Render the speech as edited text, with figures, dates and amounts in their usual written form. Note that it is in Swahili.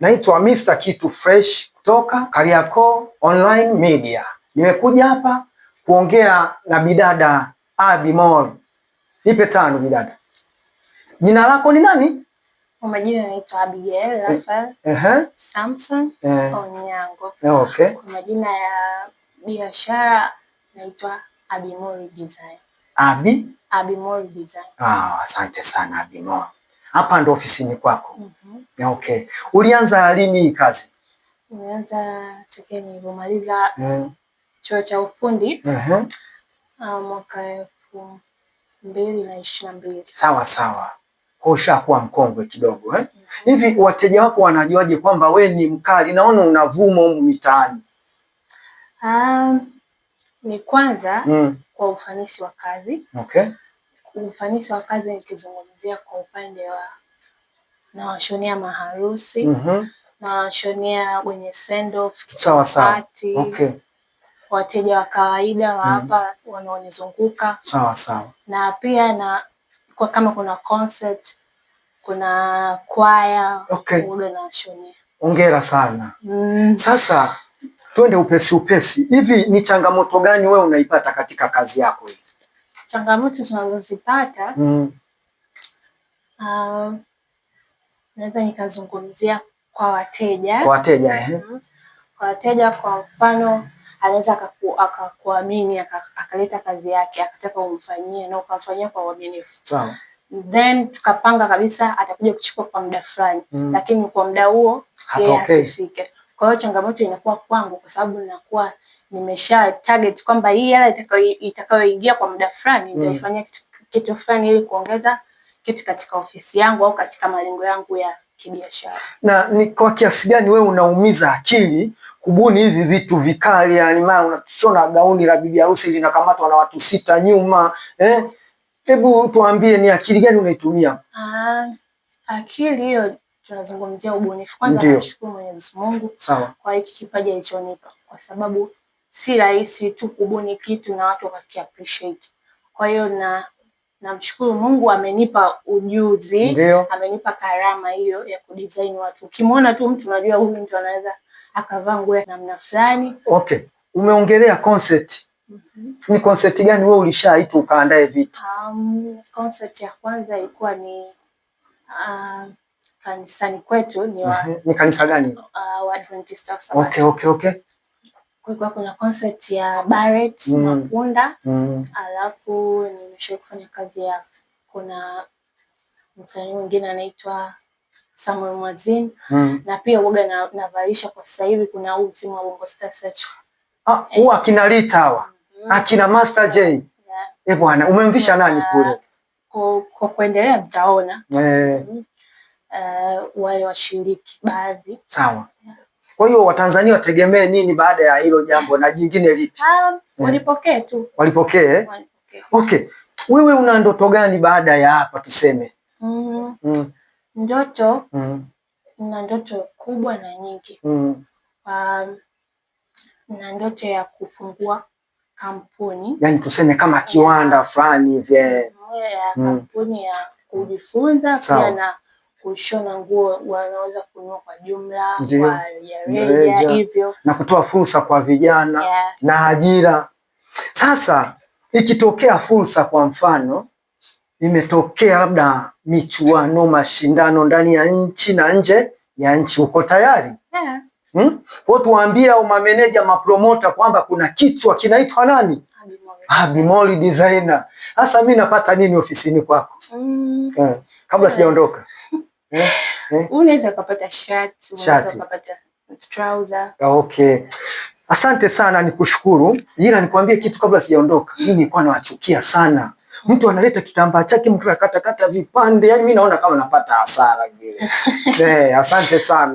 Naitwa Mr. Kitu Fresh kutoka Kariakoo Online Media. Nimekuja hapa kuongea na bidada Abby Mori. Nipe tano bidada. Jina lako ni nani? Kwa majina naitwa Abigail Rafael Samson Onyango. Okay. Kwa majina ya biashara naitwa Abby Mori Design. Abby Mori Design. Asante sana Abby Mori. Hapa ndo ofisini kwako? Okay. Ulianza lini hii kazi? Nilianza tokea nilipomaliza chuo cha ufundi mwaka 2022. Sawa sawa. Ushakuwa mkongwe kidogo Hivi wateja wako wanajuaje kwamba we ni mkali? Naona unavuma humu mitaani. Ni kwanza kwa ufanisi wa kazi. Okay. Ufanisi wa kazi nikizungumzia kwa upande wa nawashonea maharusi, nawashonea wenye send off, party. Okay. Wateja wa kawaida wa hapa wanaonizunguka. Sawa sawa. Na pia kwa kama kuna concert, kuna kwaya, huwa nawashonea. Hongera sana. Sasa twende upesi. Hivi ni changamoto gani wewe unaipata katika kazi yako hii? Changamoto tunazozipata naweza nikazungumzia kwa wateja. Kwa wateja Kwa wateja, kwa mfano anaweza akakuamini akaleta kazi yake akataka umfanyie na ukamfanyia kwa uaminifu. Sawa. Then tukapanga kabisa atakuja kuchukua kwa muda fulani, lakini kwa muda huo yeye asifike. Kwa hiyo changamoto inakuwa kwangu kwa sababu ninakuwa nimesha target kwamba hii hela itakayoingia kwa muda fulani nitaifanyia kitu fulani ili kuongeza kitu katika ofisi yangu au katika malengo yangu ya kibiashara. Na ni kwa kiasi gani wewe unaumiza akili kubuni hivi vitu vikali, yani mara unashona gauni la bibi harusi linakamatwa na watu 6 nyuma Hebu tuambie ni akili gani unaitumia? Akili hiyo tunazungumzia ubunifu. Kwanza nashukuru Mwenyezi Mungu kwa hiki kipaji alichonipa, kwa sababu si rahisi tu kubuni kitu na watu waki-appreciate. Kwa hiyo namshukuru Mungu amenipa ujuzi, amenipa karama hiyo ya kudesign watu. Ukimwona tu mtu unajua huyu mtu anaweza akavaa nguo ya namna fulani. Okay. Umeongelea concert. Ni concert gani wewe ulishaitwa ukaandae vitu? Concert ya kwanza ilikuwa ni kanisani kwetu. Ni kanisa gani? Wa Adventista wa Sabato. Okay. Kulikuwa kuna concert ya Barrett Makunda. Alafu nimesha kufanya kazi ya kuna msanii mwingine anaitwa Samuel Mwazin. Na pia huwa navalisha kwa sasa hivi kuna msimu wa Bongo Star Search. Huwa akina Rita hawa, akina Master J. Bwana, umemvisha nani kule? Kwa kuendelea mtaona. Wale washiriki baadhi. Sawa. Kwa hiyo Watanzania wategemee nini baada ya hilo jambo na jingine lipi? Walipokee tu. Walipokee? Okay. Wewe una ndoto gani baada ya hapa tuseme? Ndoto, na ndoto kubwa na nyingi. Na ndoto ya kufungua kampuni. Yaani tuseme kama kiwanda fulani hivi. Kampuni ya kujifunza pia na kushona nguo wanaweza kununua kwa jumla, kwa reja hivyo. Na kutoa fursa kwa vijana na ajira. Sasa ikitokea fursa, kwa mfano imetokea labda michuano, mashindano ndani ya nchi na nje ya nchi, uko tayari? Kwa tuambie au mameneja, mapromota kwamba kuna kichwa kinaitwa nani? Abby Mori Designer. Sasa mimi napata nini ofisini kwako? Kabla sijaondoka. Unaweza kupata shirt, unaweza kupata trouser. Okay. Asante sana, nikushukuru. Ila nikwambie kitu kabla sijaondoka. Mimi nilikuwa nawachukia sana. Mtu analeta kitambaa chake mtu akakata vipande. Yaani mimi naona kama napata hasara vile. Asante sana.